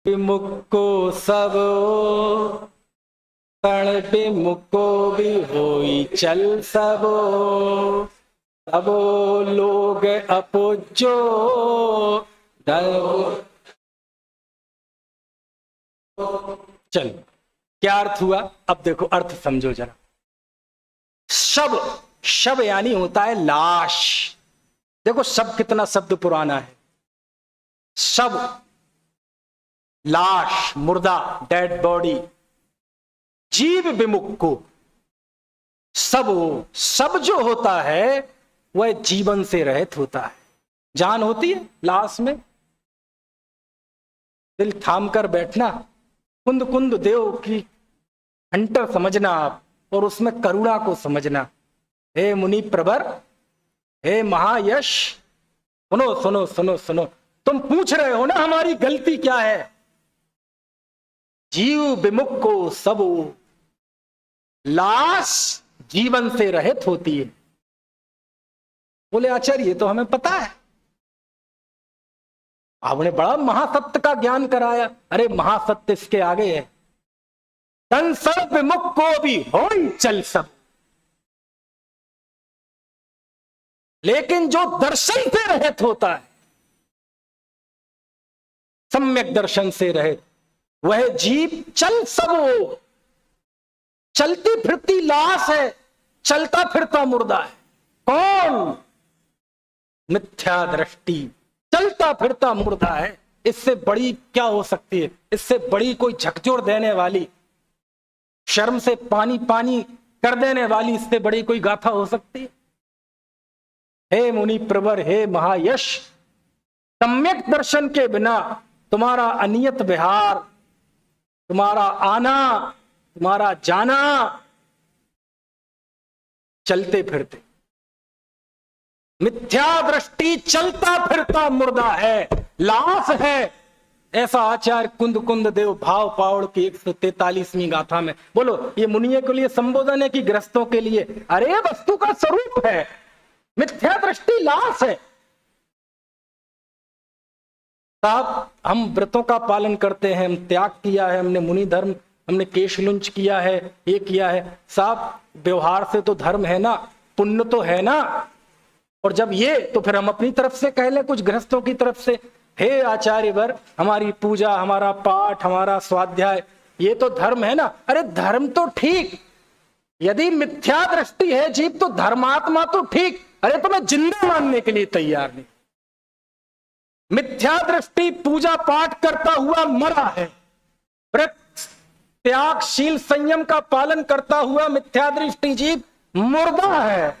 विमुक्को सब तण विमुक्को भी होई चल सबो, सबो लोग अपूज्यो चल। क्या अर्थ हुआ? अब देखो अर्थ समझो जरा। शब, शब यानी होता है लाश। देखो शब कितना शब्द पुराना है। शब लाश, मुर्दा, डेड बॉडी। जीव विमुक्को, सब जो होता है वह जीवन से रहित होता है। जान होती है लाश में, दिल थाम कर बैठना, कुंद कुंद देव की हंटर समझना आप, और उसमें करुणा को समझना। हे मुनि प्रवर, हे महायश, सुनो सुनो सुनो सुनो, तुम पूछ रहे हो ना हमारी गलती क्या है। जीव विमुख को सब, लाश जीवन से रहित होती है। बोले आचार्य ये तो हमें पता है, आपने बड़ा महासत्य का ज्ञान कराया। अरे महासत्य इसके आगे है। तन सब विमुख को भी हो चल सब, लेकिन जो दर्शन से रहित होता है, सम्यक दर्शन से रहित, वह जीव चल सब हो। चलती फिरती लाश है, चलता फिरता मुर्दा है। कौन? मिथ्या दृष्टि, चलता फिरता मुर्दा है। इससे बड़ी क्या हो सकती है? इससे बड़ी कोई झकझोर देने वाली, शर्म से पानी पानी कर देने वाली, इससे बड़ी कोई गाथा हो सकती है? हे मुनि प्रवर, हे महायश, सम्यक दर्शन के बिना तुम्हारा अनियत विहार, तुम्हारा आना, तुम्हारा जाना, चलते फिरते मिथ्या दृष्टि, चलता फिरता मुर्दा है, लाश है। ऐसा आचार्य कुंद कुंद देव भाव पावड़ की 143वीं गाथा में। बोलो ये मुनियों के लिए संबोधन है कि गृहस्थों के लिए? अरे वस्तु का स्वरूप है, मिथ्या दृष्टि लाश है। साहब हम व्रतों का पालन करते हैं, हम त्याग किया है, हमने मुनि धर्म, हमने केशलुंच किया है, ये किया है। साहब व्यवहार से तो धर्म है ना, पुण्य तो है ना। और जब ये, तो फिर हम अपनी तरफ से कह लें कुछ गृहस्थों की तरफ से, हे आचार्यवर, हमारी पूजा, हमारा पाठ, हमारा स्वाध्याय, ये तो धर्म है ना। अरे धर्म तो ठीक, यदि मिथ्या दृष्टि है जीव तो धर्मात्मा तो ठीक। अरे तो मैं जिंदा मानने के लिए तैयार नहीं। मिथ्या दृष्टि पूजा पाठ करता हुआ मरा है, व्रत त्याग शील संयम का पालन करता हुआ मिथ्या दृष्टि जीव मुर्दा है।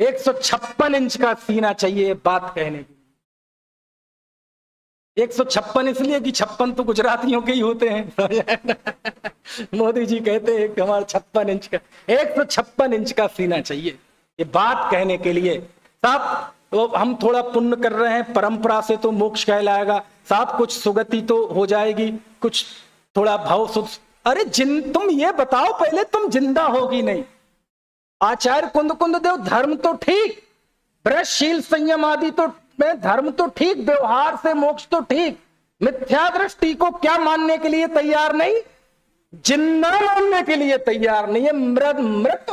156 इंच का सीना चाहिए बात कहने की। 156 इसलिए कि 56 तो गुजरातियों के ही होते हैं। मोदी जी कहते हैं कि हमारा 56 इंच का, 156 इंच का सीना चाहिए ये बात कहने के लिए। साहब तो हम थोड़ा पुण्य कर रहे हैं, परंपरा से तो मोक्ष कहलाएगा। साहब कुछ सुगति तो हो जाएगी, कुछ थोड़ा भाव सुख। अरे तुम ये बताओ पहले, तुम जिंदा होगी नहीं? आचार्य कुंद कुंद देव, धर्म तो ठीक, ब्रजशील संयम आदि तो में धर्म तो ठीक, व्यवहार से मोक्ष तो ठीक, मिथ्या दृष्टि को क्या मानने के लिए तैयार नहीं? जिंदा मानने के लिए तैयार नहीं है। मृत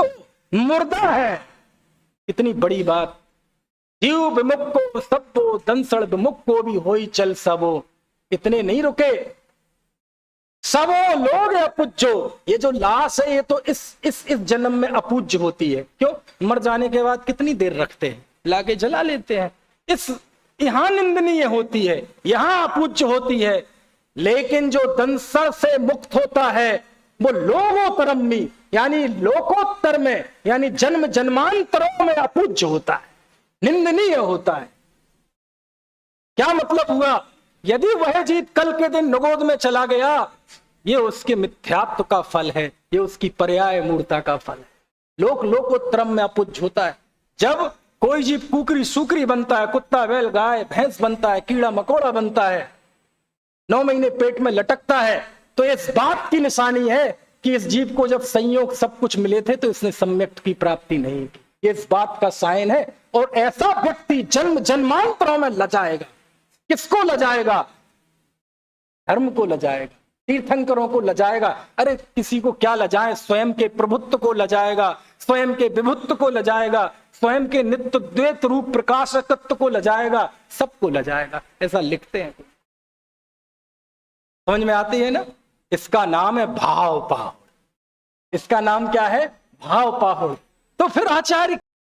मुर्दा है। इतनी बड़ी बात। जीव विमुख को सबो, दंसड़ विमुख को भी होई चल सबो। इतने नहीं रुके, सबो लोग अपूज्यो। ये जो लाश है ये तो इस जन्म में अपूज्य होती है। क्यों? मर जाने के बाद कितनी देर रखते हैं, लाके जला लेते हैं। यहां निंदनीय होती है, यहां अपूज्य होती है। लेकिन जो दंसड़ से मुक्त होता है वो लोकोत्तरम में, यानी लोकोत्तर में, यानी जन्म जन्मांतरों में अपूज्य होता है, निंदनीय होता है। क्या मतलब हुआ? यदि वह जीव कल के दिन नगोद में चला गया, ये उसके मिथ्यात्व का फल है, ये उसकी पर्याय मूर्ता का फल है। लोकोत्तरम में अपूज्य होता है। जब कोई जीव कुकरी सुकरी बनता है, कुत्ता बैल गाय भैंस बनता है, कीड़ा मकोड़ा बनता है, 9 महीने पेट में लटकता है, तो इस बात की निशानी है कि इस जीव को जब संयोग सब कुछ मिले थे तो इसने सम्यक की प्राप्ति नहीं की। ये इस बात का साइन है। और ऐसा व्यक्ति जन्म जन्मांतरों में लजाएगा। किसको लजाएगा? धर्म को लजाएगा, तीर्थंकरों को लजाएगा। अरे किसी को क्या लजाए, स्वयं के प्रभुत्व को लजाएगा, स्वयं के विभुत्व को लजाएगा, स्वयं के नित्य द्वैत रूप प्रकाशकत्व को लजाएगा, सबको लजाएगा, ऐसा लिखते हैं। समझ में आती है ना? इसका नाम है भाव पाहुड़। इसका नाम क्या है? भाव पाहुड़। तो फिर आचार्य